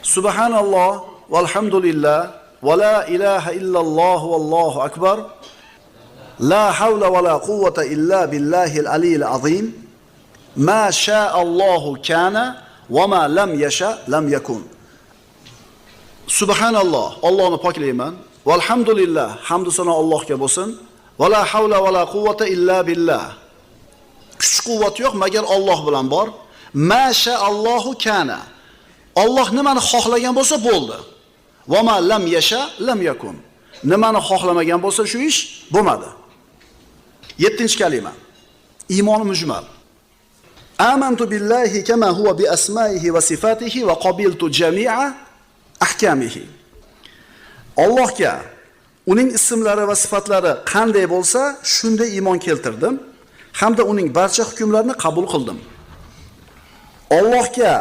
Subhanalloh valhamdulillah va la ilaha illalloh vallohu akbar. La havla va la quwwata illa billahil aliyyil azim. Ma sha'allohu kana va ma lam yasha lam yakun. Subhanalloh, Allohni poklayman. Valhamdulillah, hamd va sano Allohga bo'lsin. Va la havla va la quwwata illa billah. Kuch-quvvat yo'q magar Alloh bilan bor. Ma sha'allohu kana. Alloh nimani xohlagan bo'lsa bo'ldi. Va ma lam yasha lam yakun. Nimani xohlamagan bo'lsa shu ish bo'lmadi. 7-kalima. Iymon mujmal. Amantu billahi kama huwa bi asma'ihi va sifatihi va qabiltu jami'a ahkamihi. Allohga uning ismlari va sifatlari qanday bo'lsa, shunday iymon keltirdim hamda uning barcha hukmlarini qabul qildim. Allohga